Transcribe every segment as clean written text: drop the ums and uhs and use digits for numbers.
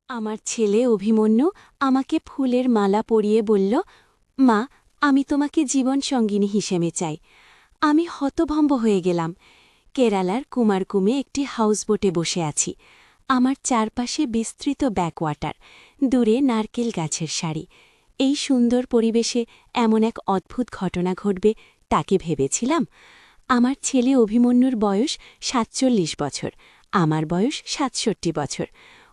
আমার ছেলে অভিমন্যু আমাকে ফুলের মালা পরিয়ে বলল, মা, আমি তোমাকে জীবনসঙ্গিনী হিসেবে চাই। আমি হতভম্ব হয়ে গেলাম। কেরালার কুমারকুমে একটি হাউসবোটে বসে আছি। আমার চারপাশে বিস্তৃত ব্যাকওয়াটার, দূরে নারকেল গাছের সারি। এই সুন্দর পরিবেশে এমন এক অদ্ভুত ঘটনা ঘটবে তাকে ভেবেছিলাম। আমার ছেলে অভিমন্যুর বয়স ৪৭ বছর, আমার বয়স ৬৭ বছর।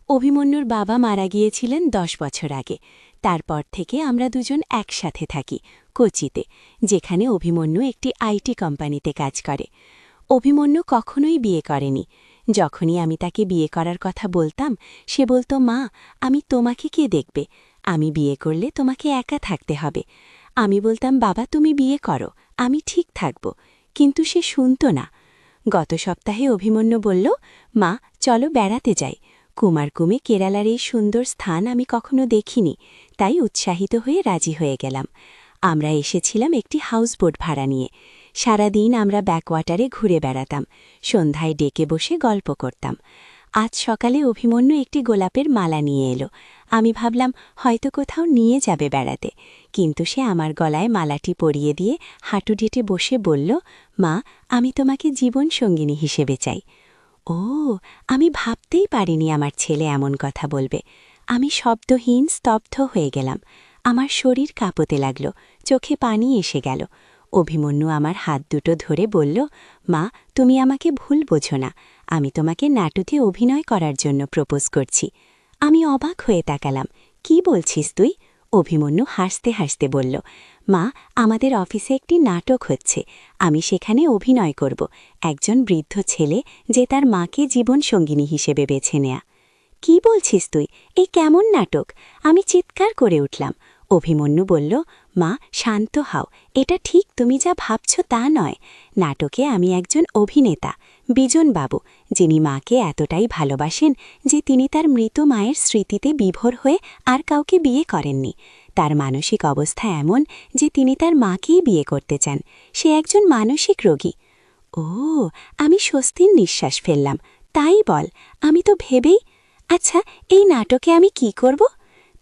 অভিমন্যুর বাবা মারা গিয়েছিলেন ১০ বছর আগে। তারপর থেকে আমরা দুজন একসাথে থাকি, কোচিতে, যেখানে অভিমন্যু একটি আইটি কোম্পানিতে কাজ করে। অভিমন্যু কখনোই বিয়ে করেনি। যখনই আমি তাকে বিয়ে করার কথা বলতাম, সে বলতো, মা, আমি তোমাকে কে দেখবে? আমি বিয়ে করলে তোমাকে একা থাকতে হবে। আমি বলতাম, বাবা, তুমি বিয়ে করো, আমি ঠিক থাকব। কিন্তু সে শুনত না। গত সপ্তাহে অভিমন্যু বলল, মা, চলো বেড়াতে যাই। কুমারকুমে কেরালার এই সুন্দর স্থান আমি কখনো দেখিনি, তাই উৎসাহিত হয়ে রাজি হয়ে গেলাম। আমরা এসেছিলাম একটি হাউসবোট ভাড়া নিয়ে। সারাদিন আমরা ব্যাকওয়াটারে ঘুরে বেড়াতাম, সন্ধ্যায় ডেকে বসে গল্প করতাম। আজ সকালে অভিমন্যু একটি গোলাপের মালা নিয়ে এলো। আমি ভাবলাম হয়তো কোথাও নিয়ে যাবে বেড়াতে, কিন্তু সে আমার গলায় মালাটি পরিয়ে দিয়ে হাঁটুডেটে বসে বলল, মা, আমি তোমাকে জীবনসঙ্গিনী হিসেবে চাই। ও, আমি ভাবতেই পারিনি আমার ছেলে এমন কথা বলবে। আমি শব্দহীন স্তব্ধ হয়ে গেলাম। আমার শরীর কাঁপতে লাগল, চোখে পানি এসে গেল। অভিমন্যু আমার হাত দুটো ধরে বলল, মা, তুমি আমাকে ভুল বোঝো না। আমি তোমাকে নাটকে অভিনয় করার জন্য প্রপোজ করছি। আমি অবাক হয়ে তাকালাম। কি বলছিস তুই? অভিমন্যু হাসতে হাসতে বলল, মা, আমাদের অফিসে একটি নাটক হচ্ছে। আমি সেখানে অভিনয় করব, একজন বৃদ্ধ ছেলে যে তার মাকে জীবনসঙ্গিনী হিসেবে বেছে নেয়া। কি বলছিস তুই? এই কেমন নাটক? আমি চিৎকার করে উঠলাম। অভিমন্যু বলল, মা, শান্ত হও। এটা ঠিক তুমি যা ভাবছ তা নয়। নাটকে আমি একজন অভিনেতা, বিজনবাবু, যিনি মাকে এতটাই ভালোবাসেন যে তিনি তার মৃত মায়ের স্মৃতিতে বিভোর হয়ে আর কাউকে বিয়ে করেননি। তার মানসিক অবস্থা এমন যে তিনি তার মাকেই বিয়ে করতে চান। সে একজন মানসিক রোগী। ও, আমি স্বস্তির নিঃশ্বাস ফেললাম। তাই বল, আমি তো ভেবেই। আচ্ছা, এই নাটকে আমি কি করব?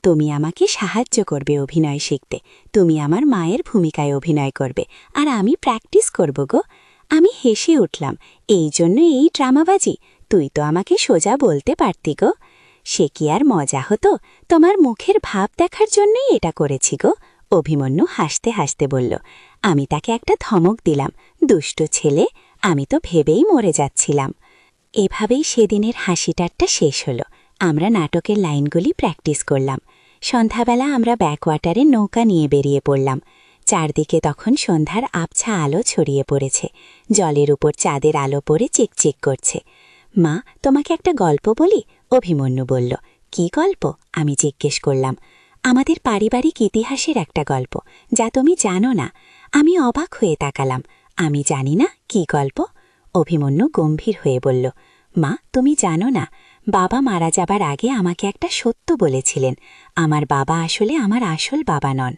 তুমি আমাকে সাহায্য করবে অভিনয় শিখতে। তুমি আমার মায়ের ভূমিকায় অভিনয় করবে, আর আমি প্র্যাকটিস করব গো। আমি হেসে উঠলাম। এই জন্য এই ড্রামাবাজি? তুই তো আমাকে সোজা বলতে পারতি গো। সে কি আর মজা হতো? তোমার মুখের ভাব দেখার জন্যই এটা করেছি গো। অভিমন্যু হাসতে হাসতে বলল। আমি তাকে একটা ধমক দিলাম, দুষ্ট ছেলে। আমি তো ভেবেই মরে যাচ্ছিলাম। এভাবেই সেদিনের হাসিটারটা শেষ হলো। আমরা নাটকের লাইনগুলি প্র্যাকটিস করলাম। সন্ধ্যাবেলা আমরা ব্যাকওয়াটারে নৌকা নিয়ে বেরিয়ে পড়লাম। চারদিকে তখন সন্ধ্যার আবছা আলো ছড়িয়ে পড়েছে। জলের উপর চাঁদের আলো পড়ে চিকচিক করছে। মা, তোমাকে একটা গল্প বলি? অভিমন্যু বলল। কি গল্প? আমি জিজ্ঞেস করলাম। আমাদের পারিবারিক ইতিহাসের একটা গল্প, যা তুমি জানো না। আমি অবাক হয়ে তাকালাম। আমি জানি না? কি গল্প? অভিমন্যু গম্ভীর হয়ে বলল, মা, তুমি জানো না, বাবা মারা যাবার আগে আমাকে একটা সত্য বলেছিলেন। আমার বাবা আসলে আমার আসল বাবা নন।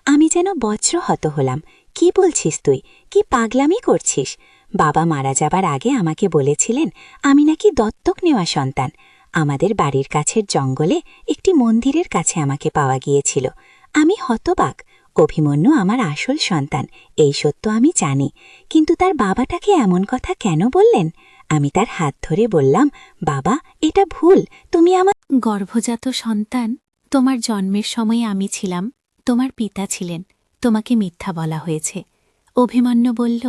আমি যেন বজ্রহত হলাম। কি বলছিস তুই? কি পাগলামি করছিস? বাবা মারা যাবার আগে আমাকে বলেছিলেন আমি নাকি দত্তক নেওয়া সন্তান। আমাদের বাড়ির কাছের জঙ্গলে একটি মন্দিরের কাছে আমাকে পাওয়া গিয়েছিল। আমি হতবাক। অভিমন্যু আমার আসল সন্তান, এই সত্য আমি জানি। কিন্তু তার বাবাটাকে এমন কথা কেন বললেন? আমি তার হাত ধরে বললাম, বাবা, এটা ভুল। তুমি আমার গর্ভজাত সন্তান। তোমার জন্মের সময় আমি ছিলাম, তোমার পিতা ছিলেন। তোমাকে মিথ্যা বলা হয়েছে। অভিমন্যু বলল,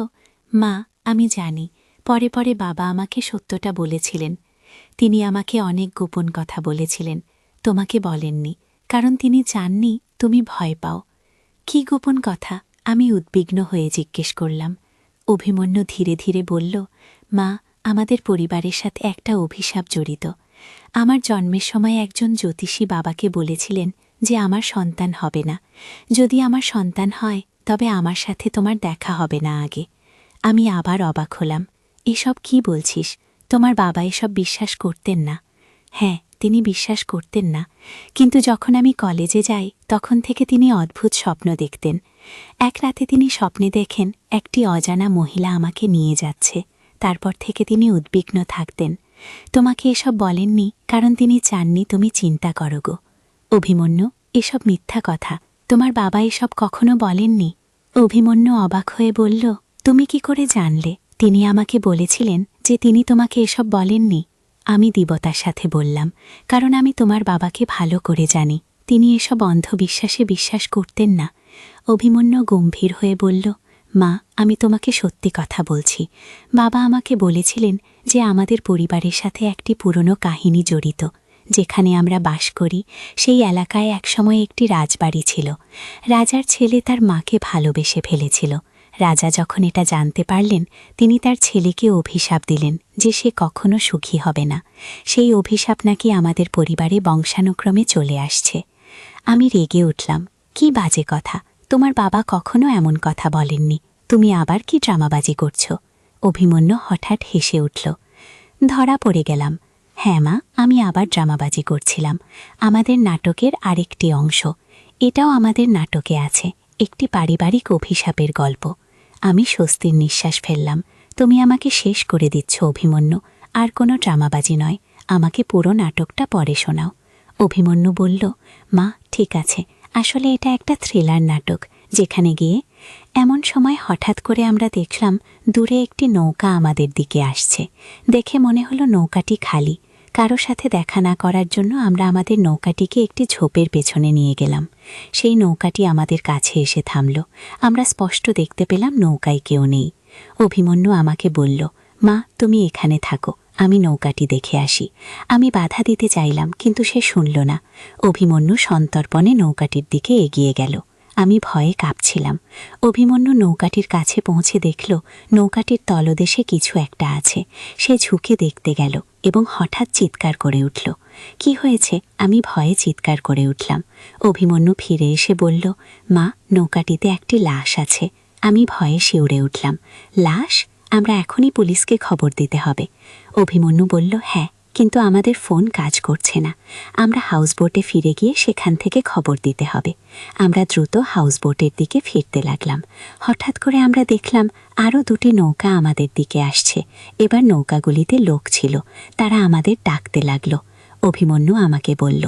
মা, আমি জানি। পরে পরে বাবা আমাকে সত্যটা বলেছিলেন। তিনি আমাকে অনেক গোপন কথা বলেছিলেন, তোমাকে বলেননি, কারণ তিনি চাননি তুমি ভয় পাও। কি গোপন কথা? আমি উদ্বিগ্ন হয়ে জিজ্ঞেস করলাম। অভিমন্যু ধীরে ধীরে বলল, মা, আমাদের পরিবারের সাথে একটা অভিশাপ জড়িত। আমার জন্মের সময় একজন জ্যোতিষী বাবাকে বলেছিলেন যে আমার সন্তান হবে না। যদি আমার সন্তান হয় তবে আমার সাথে তোমার দেখা হবে না আগে। আমি আবার অবাক হলাম। এসব কি বলছিস? তোমার বাবা এসব বিশ্বাস করতেন না। হ্যাঁ, তিনি বিশ্বাস করতেন না, কিন্তু যখন আমি কলেজে যাই তখন থেকে তিনি অদ্ভুত স্বপ্ন দেখতেন। এক রাতে তিনি স্বপ্নে দেখেন একটি অজানা মহিলা আমাকে নিয়ে যাচ্ছে। তারপর থেকে তিনি উদ্বিগ্ন থাকতেন। তোমাকে এসব বলেননি কারণ তিনি চাননি তুমি চিন্তা করো গো। অভিমন্যু, এসব মিথ্যা কথা, তোমার বাবা এসব কখনো বলেননি। অভিমন্যু অবাক হয়ে বলল, তুমি কি করে জানলে? তিনি আমাকে বলেছিলেন যে তিনি তোমাকে এসব বলেননি। আমি দীবতার সাথে বললাম, কারণ আমি তোমার বাবাকে ভালো করে জানি, তিনি এসব অন্ধবিশ্বাসে বিশ্বাস করতেন না। অভিমন্যু গম্ভীর হয়ে বলল, মা, আমি তোমাকে সত্যি কথা বলছি। বাবা আমাকে বলেছিলেন যে আমাদের পরিবারের সাথে একটি পুরনো কাহিনী জড়িত। যেখানে আমরা বাস করি সেই এলাকায় একসময় একটি রাজবাড়ি ছিল। রাজার ছেলে তার মাকে ভালোবেসে ফেলেছিল। রাজা যখন এটা জানতে পারলেন, তিনি তার ছেলেকে অভিশাপ দিলেন যে সে কখনো সুখী হবে না। সেই অভিশাপ নাকি আমাদের পরিবারে বংশানুক্রমে চলে আসছে। আমি রেগে উঠলাম, কি বাজে কথা, তোমার বাবা কখনো এমন কথা বলেননি, তুমি আবার কি ড্রামাবাজি করছো? অভিমন্যু হঠাৎ হেসে উঠল। ধরা পড়ে গেলাম। হ্যাঁ মা, আমি আবার ড্রামাবাজি করছিলাম। আমাদের নাটকের আরেকটি অংশ, এটাও আমাদের নাটকে আছে, একটি পারিবারিক অভিশাপের গল্প। আমি স্বস্তির নিঃশ্বাস ফেললাম। তুমি আমাকে শেষ করে দিচ্ছ অভিমন্যু, আর কোনো ড্রামাবাজি নয়, আমাকে পুরো নাটকটা পড়ে শোনাও। অভিমন্যু বলল, মা ঠিক আছে, আসলে এটা একটা থ্রিলার নাটক, যেখানে গিয়ে এমন সময় হঠাৎ করে আমরা দেখলাম দূরে একটি নৌকা আমাদের দিকে আসছে। দেখে মনে হলো নৌকাটি খালি। কারো সাথে দেখা না করার জন্য আমরা আমাদের নৌকাটিকে একটি ঝোপের পেছনে নিয়ে গেলাম। সেই নৌকাটি আমাদের কাছে এসে থামল। আমরা স্পষ্ট দেখতে পেলাম নৌকায় কেউ নেই। অভিমন্যু আমাকে বলল, মা তুমি এখানে থাকো, আমি নৌকাটি দেখে আসি। আমি বাধা দিতে চাইলাম, কিন্তু সে শুনল না। অভিমন্যু সন্তর্পণে নৌকাটির দিকে এগিয়ে গেল। আমি ভয়ে কাঁপছিলাম। অভিমন্যু নৌকাটির কাছে পৌঁছে দেখল নৌকাটির তলদেশে কিছু একটা আছে। সে ঝুঁকে দেখতে গেল এবং হঠাৎ চিৎকার করে উঠল। কি হয়েছে? আমি ভয়ে চিৎকার করে উঠলাম। অভিমন্যু ফিরে এসে বলল, মা, নৌকাটিতে একটি লাশ আছে। আমি ভয়ে শিউরে উঠলাম। লাশ? আমরা এখনই পুলিশকে খবর দিতে হবে। অভিমন্যু বলল, হ্যাঁ, কিন্তু আমাদের ফোন কাজ করছে না। আমরা হাউসবোটে ফিরে গিয়ে সেখান থেকে খবর দিতে হবে। আমরা দ্রুত হাউসবোটের দিকে ফিরতে লাগলাম। হঠাৎ করে আমরা দেখলাম আরও দুটি নৌকা আমাদের দিকে আসছে। এবার নৌকাগুলিতে লোক ছিল, তারা আমাদের ডাকতে লাগলো। অভিমন্যু আমাকে বলল,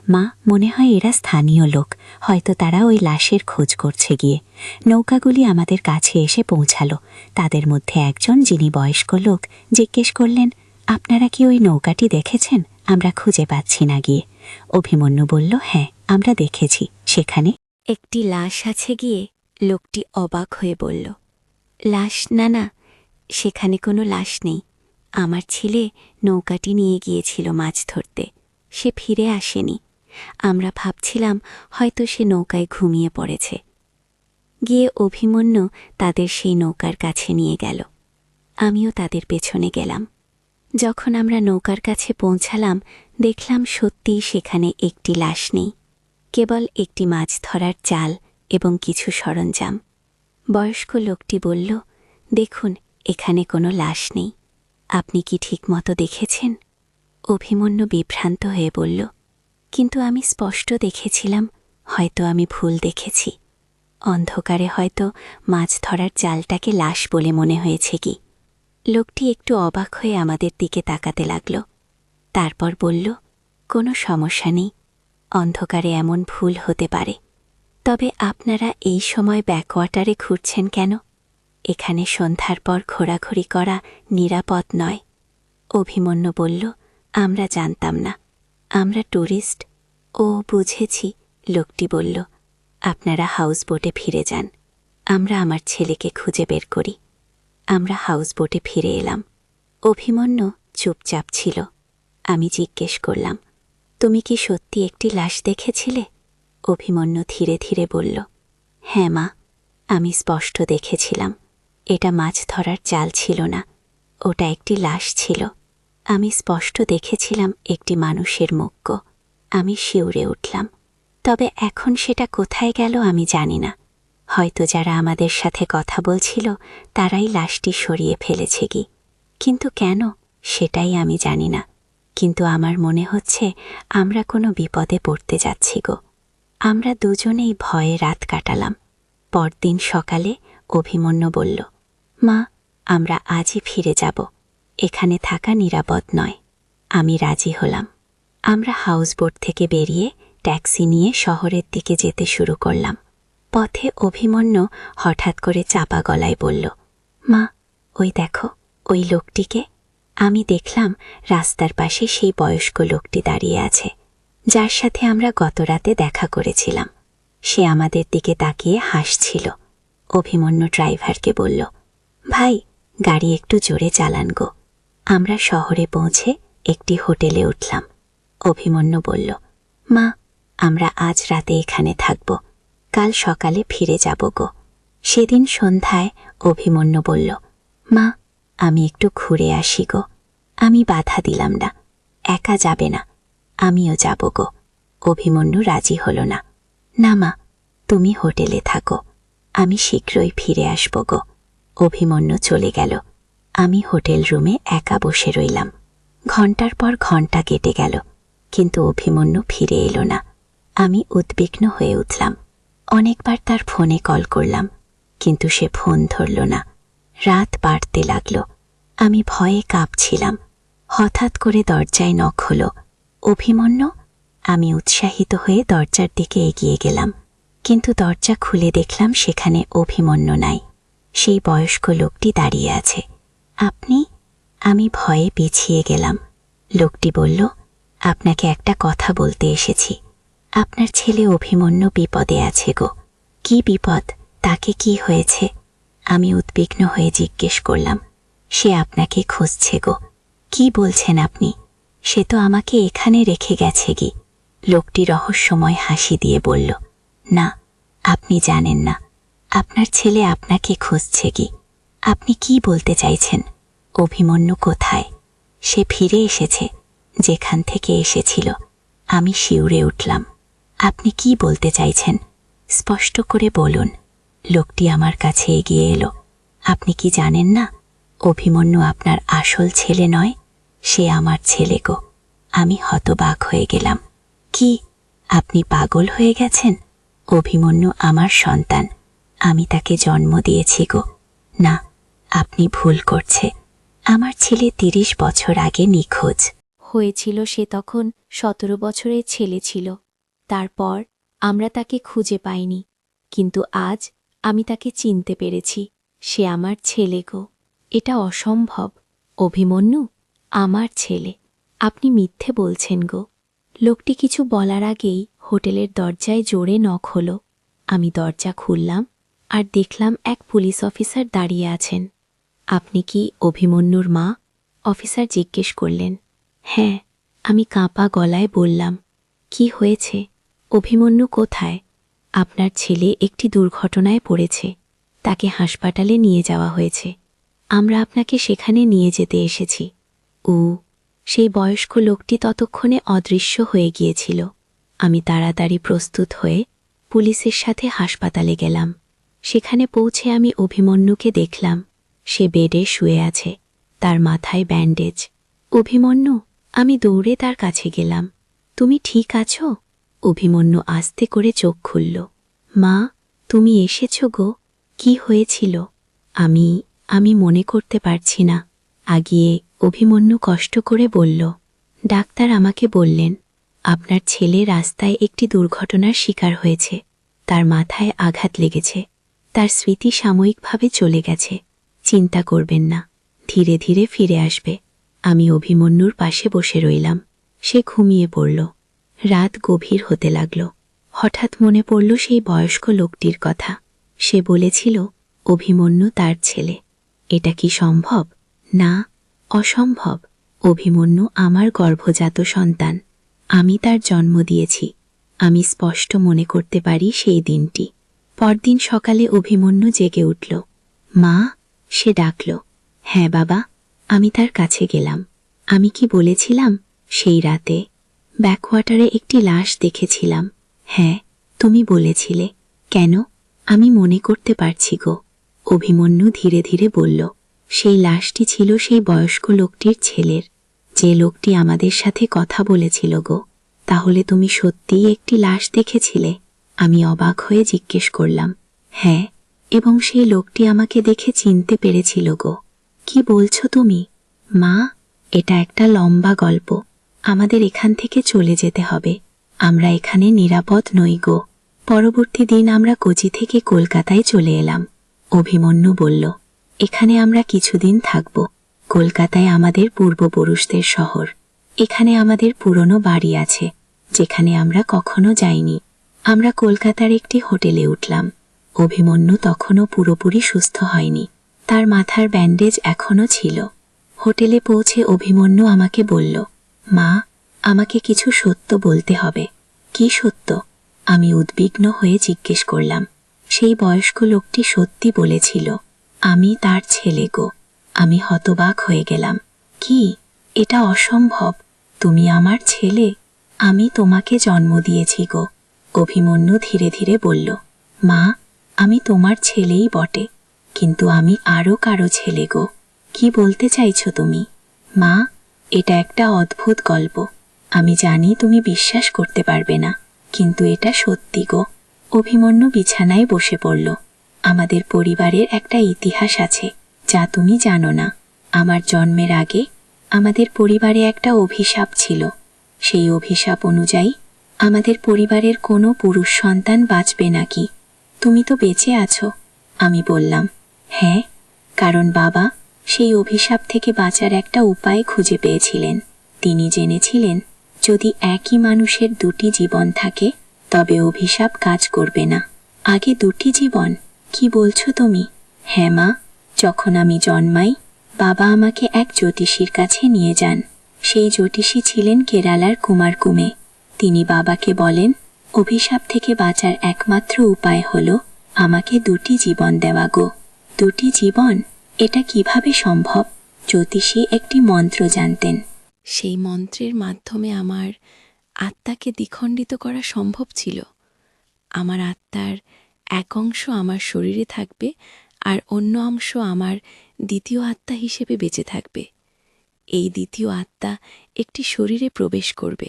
মা, মনে হয় এরা স্থানীয় লোক, হয়তো তারা ওই লাশের খোঁজ করছে গিয়ে। নৌকাগুলি আমাদের কাছে এসে পৌঁছালো। তাদের মধ্যে একজন, যিনি বয়স্ক লোক, জিজ্ঞেস করলেন, আপনারা কি ওই নৌকাটি দেখেছেন? আমরা খুঁজে পাচ্ছি না গিয়ে। অভিমন্যু বলল, হ্যাঁ, আমরা দেখেছি, সেখানে একটি লাশ আছে গিয়ে। লোকটি অবাক হয়ে বলল, লাশ? না না, সেখানে কোনো লাশ নেই। আমার ছেলে নৌকাটি নিয়ে গিয়েছিল মাছ ধরতে, সে ফিরে আসেনি। আমরা ভাবছিলাম হয়তো সে নৌকায় ঘুমিয়ে পড়েছে। গিয়ে অভিমন্যু তাদের সেই নৌকার কাছে নিয়ে গেল। আমিও তাদের পেছনে গেলাম। যখন আমরা নৌকার কাছে পৌঁছালাম, দেখলাম সত্যিই সেখানে একটি লাশ নেই, কেবল একটি মাছ ধরার জাল এবং কিছু সরঞ্জাম। বয়স্ক লোকটি বলল, দেখুন, এখানে কোনো লাশ নেই। আপনি কি ঠিকমতো দেখেছেন? অভিমন্যু বিভ্রান্ত হয়ে বলল, কিন্তু আমি স্পষ্ট দেখেছিলাম, হয়তো আমি ভুল দেখেছি। অন্ধকারে হয়তো মাছ ধরার জালটাকে লাশ বলে মনে হয়েছে কি। লোকটি একটু অবাক হয়ে আমাদের দিকে তাকাতে লাগল। তারপর বলল, কোনো সমস্যা নেই, অন্ধকারে এমন ভুল হতে পারে। তবে আপনারা এই সময় ব্যাকওয়াটারে ঘুরছেন কেন? এখানে সন্ধ্যার পর ঘোরাঘুরি করা নিরাপদ নয়। অভিমন্যু বলল, আমরা জানতাম না, আমরা ট্যুরিস্ট। ও বুঝেছি, লোকটি বলল, আপনারা হাউসবোটে ফিরে যান, আমরা আমার ছেলেকে খুঁজে বের করি। আমরা হাউসবোটে ফিরে এলাম। অভিমন্যু চুপচাপ ছিল। আমি জিজ্ঞেস করলাম, তুমি কি সত্যি একটি লাশ দেখেছিলে? অভিমন্যু ধীরে ধীরে বলল, হ্যাঁ মা, আমি স্পষ্ট দেখেছিলাম। এটা মাছ ধরার জাল ছিল না, ওটা একটি লাশ ছিল। আমি স্পষ্ট দেখেছিলাম একটি মানুষের মুখ। আমি শিউরে উঠলাম। তবে এখন সেটা কোথায় গেল আমি জানি না। হয়তো যারা আমাদের সাথে কথা বলছিল তারাই লাশটি সরিয়ে ফেলেছে কি, কিন্তু কেন সেটাই আমি জানি না। কিন্তু আমার মনে হচ্ছে আমরা কোনো বিপদে পড়তে যাচ্ছি গো। আমরা দুজনেই ভয়ে রাত কাটালাম। পরদিন সকালে অভিমন্যু বলল, মা, আমরা আজই ফিরে যাব, এখানে থাকা নিরাপদ নয়। আমি রাজি হলাম। আমরা হাউসবোট থেকে বেরিয়ে ট্যাক্সি নিয়ে শহরের দিকে যেতে শুরু করলাম। পথে অভিমন্যু হঠাৎ করে চাপা গলায় বলল, মা, ওই দেখো ওই লোকটিকে। আমি দেখলাম রাস্তার পাশে সেই বয়স্ক লোকটি দাঁড়িয়ে আছে, যার সাথে আমরা গতরাতে দেখা করেছিলাম। সে আমাদের দিকে তাকিয়ে হাসছিল। অভিমন্যু ড্রাইভারকে বলল, ভাই, গাড়ি একটু জোরে চালান গো। আমরা শহরে পৌঁছে একটি হোটেলে উঠলাম। অভিমন্যু বলল, মা, আমরা আজ রাতে এখানে থাকব, কাল সকালে ফিরে যাব গো। সেদিন সন্ধ্যায় অভিমন্যু বলল, মা, আমি একটু ঘুরে আসি গো। আমি বাধা দিলাম না, একা যাবে না, আমিও যাব গো। অভিমন্যু রাজি হল না। না মা, তুমি হোটেলে থাকো, আমি শীঘ্রই ফিরে আসব গো। অভিমন্যু চলে গেল। আমি হোটেল রুমে একা বসে রইলাম। ঘণ্টার পর ঘণ্টা কেটে গেল, কিন্তু অভিমন্যু ফিরে এলো না। আমি উদ্বিগ্ন হয়ে উঠলাম। অনেকবার তার ফোনে কল করলাম, কিন্তু সে ফোন ধরল না। রাত বাড়তে লাগল। আমি ভয়ে কাঁপছিলাম। হঠাৎ করে দরজায় নক হলো। অভিমন্যু? আমি উৎসাহিত হয়ে দরজার দিকে এগিয়ে গেলাম, কিন্তু দরজা খুলে দেখলাম সেখানে অভিমন্যু নাই। সেই বয়স্ক লোকটি দাঁড়িয়ে আছে। আপনি? আমি ভয়ে পিছিয়ে গেলাম। লোকটি বলল, আপনাকে একটা কথা বলতে এসেছি। আপনার ছেলে অভিমন্যু বিপদে আছে গো। কি বিপদ? তাকে কি হয়েছে? আমি উদ্বিগ্ন হয়ে জিজ্ঞেস করলাম। সে আপনাকে খুঁজছে গো। কি বলছেন আপনি? সে তো আমাকে এখানে রেখে গেছে গি। লোকটি রহস্যময় হাসি দিয়ে বলল, না, আপনি জানেন না। আপনার ছেলে আপনাকে খুঁজছে কি। আপনি কি বলতে চাইছেন? অভিমন্যু কোথায়? সে ফিরে এসেছে, যেখান থেকে এসেছিল। আমি শিউরে উঠলাম। আপনি কি বলতে চাইছেন? স্পষ্ট করে বলুন। লোকটি আমার কাছে এগিয়ে এলো। আপনি কি জানেন না, অভিমন্যু আপনার আসল ছেলে নয়, সে আমার ছেলে গো। আমি হতবাক হয়ে গেলাম। কি? আপনি পাগল হয়ে গেছেন? অভিমন্যু আমার সন্তান, আমি তাকে জন্ম দিয়েছি গো। না, আপনি ভুল করছে। আমার ছেলে 30 বছর আগে নিখোঁজ হয়েছিল। সে তখন 17 বছরের ছেলে ছিল। তারপর আমরা তাকে খুঁজে পাইনি, কিন্তু আজ আমি তাকে চিনতে পেরেছি। সে আমার ছেলে গো। এটা অসম্ভব। অভিমন্যু আমার ছেলে। আপনি মিথ্যে বলছেন গো। লোকটি কিছু বলার আগেই হোটেলের দরজায় জোরে নক হলো। আমি দরজা খুললাম আর দেখলাম এক পুলিশ অফিসার দাঁড়িয়ে আছেন। আপনি কি অভিমন্যুর মা? অফিসার জিজ্ঞেস করলেন। হ্যাঁ, আমি কাঁপা গলায় বললাম। কি হয়েছে? অভিমন্যু কোথায়? আপনার ছেলে একটি দুর্ঘটনায় পড়েছে, তাকে হাসপাতালে নিয়ে যাওয়া হয়েছে। আমরা আপনাকে সেখানে নিয়ে যেতে এসেছি। সেই বয়স্ক লোকটি ততক্ষণে অদৃশ্য হয়ে গিয়েছিল। আমি তাড়াতাড়ি প্রস্তুত হয়ে পুলিশের সাথে হাসপাতালে গেলাম। সেখানে পৌঁছে আমি অভিমন্যুকে দেখলাম। সে বেডে শুয়ে আছে, তার মাথায় ব্যান্ডেজ। অভিমন্যু! আমি দৌড়ে তার কাছে গেলাম। তুমি ঠিক আছো? অভিমন্যু আস্তে করে চোখ খুলল। মা, তুমি এসেছ গো। কি হয়েছিল? আমি মনে করতে পারছি না। আগিয়ে অভিমন্যু কষ্ট করে বলল। ডাক্তার আমাকে বললেন, আপনার ছেলে রাস্তায় একটি দুর্ঘটনার শিকার হয়েছে। তার মাথায় আঘাত লেগেছে। তার স্মৃতি সাময়িকভাবে চলে গেছে। চিন্তা করবেন না, ধীরে ধীরে ফিরে আসবে। আমি অভিমন্যুর পাশে বসে রইলাম। সে ঘুমিয়ে পড়ল। রাত গভীর হতে লাগল। হঠাৎ মনে পড়ল সেই বয়স্ক লোকটির কথা। সে বলেছিল অভিমন্যু তার ছেলে। এটা কি সম্ভব? না, অসম্ভব। অভিমন্যু আমার গর্ভজাত সন্তান। আমি তার জন্ম দিয়েছি। আমি স্পষ্ট মনে করতে পারি সেই দিনটি। পরদিন সকালে অভিমন্যু জেগে উঠল। মা, সে ডাকল। হ্যাঁ বাবা, আমি তার কাছে গেলাম। আমি কি বলেছিলাম সেই রাতে ব্যাকওয়াটারে একটি লাশ দেখেছিলাম? হ্যাঁ, তুমি বলেছিলে। কেন? আমি মনে করতে পারছি গো। অভিমন্যু ধীরে ধীরে বলল, সেই লাশটি ছিল সেই বয়স্ক লোকটির ছেলের, যে লোকটি আমাদের সাথে কথা বলেছিল গো। তাহলে তুমি সত্যিই একটি লাশ দেখেছিলে? আমি অবাক হয়ে জিজ্ঞেস করলাম। হ্যাঁ, এবং সেই লোকটি আমাকে দেখে চিনতে পেরেছিল গো। কি বলছো তুমি? মা, এটা একটা লম্বা গল্প। আমাদের এখান থেকে চলে যেতে হবে। আমরা এখানে নিরাপদ নই গো। পরবর্তী দিন আমরা কোচি থেকে কলকাতায় চলে এলাম। অভিমন্যু বলল, এখানে আমরা কিছুদিন থাকব। কলকাতায় আমাদের পূর্বপুরুষদের শহর। এখানে আমাদের পুরনো বাড়ি আছে, যেখানে আমরা কখনো যাইনি। আমরা কলকাতার একটি হোটেলে উঠলাম। অভিমন্যু তখনও পুরোপুরি সুস্থ হয়নি, তার মাথার ব্যান্ডেজ এখনও ছিল। হোটেলে পৌঁছে অভিমন্যু আমাকে বলল, মা, আমাকে কিছু সত্য বলতে হবে। কি সত্য? আমি উদ্বিগ্ন হয়ে জিজ্ঞেস করলাম। সেই বয়স্ক লোকটি সত্যি বলেছিল, আমি তার ছেলে গো। আমি হতবাক হয়ে গেলাম। কি? এটা অসম্ভব। তুমি আমার ছেলে? আমি তোমাকে জন্ম দিয়েছি গো। অভিমন্যু ধীরে ধীরে বলল, মা, আমি তোমার ছেলেই বটে, কিন্তু আমি আরও কারো ছেলে গো। কি বলতে চাইছো তুমি? মা, এটা একটা অদ্ভুত গল্প। আমি জানি তুমি বিশ্বাস করতে পারবে না, কিন্তু এটা সত্যি গো। অভিমন্যু বিছানায় বসে পড়ল। আমাদের পরিবারের একটা ইতিহাস আছে, যা তুমি জানো না। আমার জন্মের আগে আমাদের পরিবারে একটা অভিশাপ ছিল। সেই অভিশাপ অনুযায়ী আমাদের পরিবারের কোনো পুরুষ সন্তান বাঁচবে নাকি। তুমি তো বেঁচে আছো। আমি বললাম, হ্যাঁ, কারণ বাবা সেই অভিশাপ থেকে বাঁচার একটা উপায় খুঁজে পেয়েছিলেন। তিনি জেনেছিলেন, যদি একই মানুষের দুটি জীবন থাকে, তবে অভিশাপ কাজ করবে না। আগে দুটি জীবন? কি বলছো তুমি? হ্যাঁ মা, যখন আমি জন্মাই, বাবা আমাকে এক জ্যোতিষীর কাছে নিয়ে যান। সেই জ্যোতিষী ছিলেন কেরালার কুমারকুমে। তিনি বাবাকে বলেন, অভিশাপ থেকে বাঁচার একমাত্র উপায় হলো আমাকে দুটি জীবন দেওয়া গো। দুটি জীবন? এটা কিভাবে সম্ভব? জ্যোতিষী একটি মন্ত্র জানতেন। সেই মন্ত্রের মাধ্যমে আমার আত্মাকে দ্বিখণ্ডিত করা সম্ভব ছিল। আমার আত্মার এক অংশ আমার শরীরে থাকবে, আর অন্য অংশ আমার দ্বিতীয় আত্মা হিসেবে বেঁচে থাকবে। এই দ্বিতীয় আত্মা একটি শরীরে প্রবেশ করবে,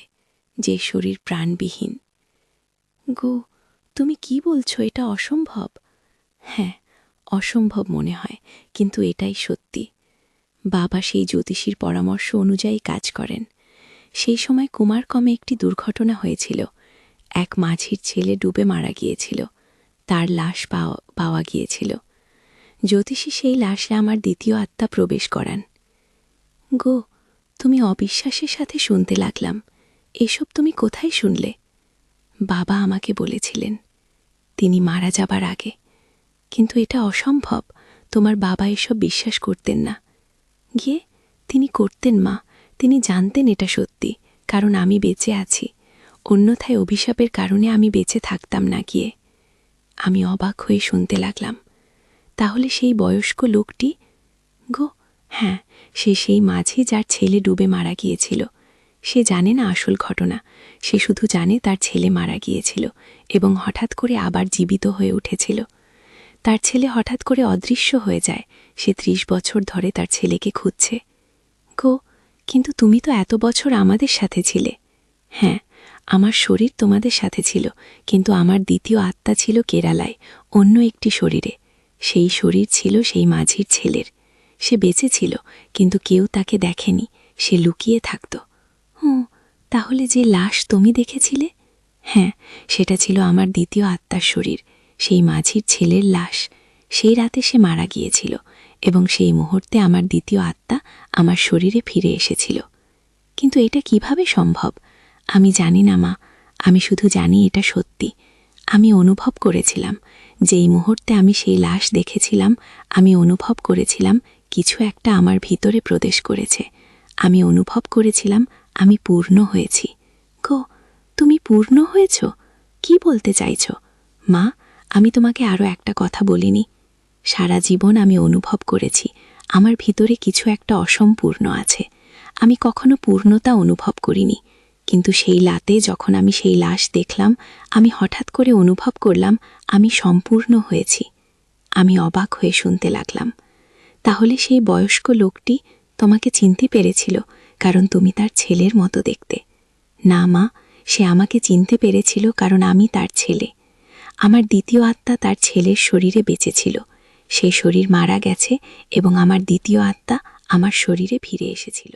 যে শরীর প্রাণবিহীন। গো, তুমি কি বলছো? এটা অসম্ভব। হ্যাঁ, অসম্ভব মনে হয়, কিন্তু এটাই সত্যি। বাবা সেই জ্যোতিষীর পরামর্শ অনুযায়ী কাজ করেন। সেই সময় কুমারকমে একটি দুর্ঘটনা হয়েছিল। এক মাঝির ছেলে ডুবে মারা গিয়েছিল। তার লাশ পাওয়া গিয়েছিল। জ্যোতিষী সেই লাশে আমার দ্বিতীয় আত্মা প্রবেশ করান। গো, তুমি অবিশ্বাসের সাথে শুনতে লাগলাম। এসব তুমি কোথায় শুনলে? বাবা আমাকে বলেছিলেন, তিনি মারা যাবার আগে। কিন্তু এটা অসম্ভব। তোমার বাবা এসব বিশ্বাস করতেন না। গিয়ে তিনি করতেন মা। তিনি জানতেন এটা সত্যি, কারণ আমি বেঁচে আছি। অন্যথায় অভিশাপের কারণে আমি বেঁচে থাকতাম না। গিয়ে আমি অবাক হয়ে শুনতে লাগলাম। তাহলে সেই বয়স্ক লোকটি? গো, হ্যাঁ, সে সেই মাঝি যার ছেলে ডুবে মারা গিয়েছিল। সে জানে না আসল ঘটনা। সে শুধু জানে তার ছেলে মারা গিয়েছিল এবং হঠাৎ করে আবার জীবিত হয়ে উঠেছিল। তার ছেলে হঠাৎ করে অদৃশ্য হয়ে যায়। সে 30 বছর ধরে তার ছেলেকে খুঁজছে। গো, কিন্তু তুমি তো এত বছর আমাদের সাথে ছিলে। হ্যাঁ, আমার শরীর তোমাদের সাথে ছিল, কিন্তু আমার দ্বিতীয় আত্মা ছিল কেরালায়, অন্য একটি শরীরে। সেই শরীর ছিল সেই মাঝির ছেলের। সে বেঁচে ছিল, কিন্তু কেউ তাকে দেখেনি। সে লুকিয়ে থাকত। তাহলে যে লাশ তুমি দেখেছিলে? হ্যাঁ, সেটা ছিল আমার দ্বিতীয় আত্মার শরীর, সেই মাঝির ছেলের লাশ। সেই রাতে সে মারা গিয়েছিল এবং সেই মুহূর্তে আমার দ্বিতীয় আত্মা আমার শরীরে ফিরে এসেছিল। কিন্তু এটা কিভাবে সম্ভব? আমি জানি না মা। আমি শুধু জানি এটা সত্যি। আমি অনুভব করেছিলাম, যেই মুহূর্তে আমি সেই লাশ দেখেছিলাম, আমি অনুভব করেছিলাম কিছু একটা আমার ভিতরে প্রবেশ করেছে। আমি অনুভব করেছিলাম আমি পূর্ণ হয়েছি। গো, তুমি পূর্ণ হয়েছ? কি বলতে চাইছ? মা, আমি তোমাকে আরও একটা কথা বলিনি। সারা জীবন আমি অনুভব করেছি আমার ভিতরে কিছু একটা অসম্পূর্ণ আছে। আমি কখনো পূর্ণতা অনুভব করিনি, কিন্তু সেই রাতে যখন আমি সেই লাশ দেখলাম, আমি হঠাৎ করে অনুভব করলাম আমি সম্পূর্ণ হয়েছি। আমি অবাক হয়ে শুনতে লাগলাম। তাহলে সেই বয়স্ক লোকটি তোমাকে চিনতে পেরেছিল, কারণ তুমি তার ছেলের মতো দেখতে। না মা, সে আমাকে চিনতে পেরেছিল কারণ আমি তার ছেলে। আমার দ্বিতীয় আত্মা তার ছেলের শরীরে বেঁচে ছিল। সেই শরীর মারা গেছে এবং আমার দ্বিতীয় আত্মা আমার শরীরে ফিরে এসেছিল।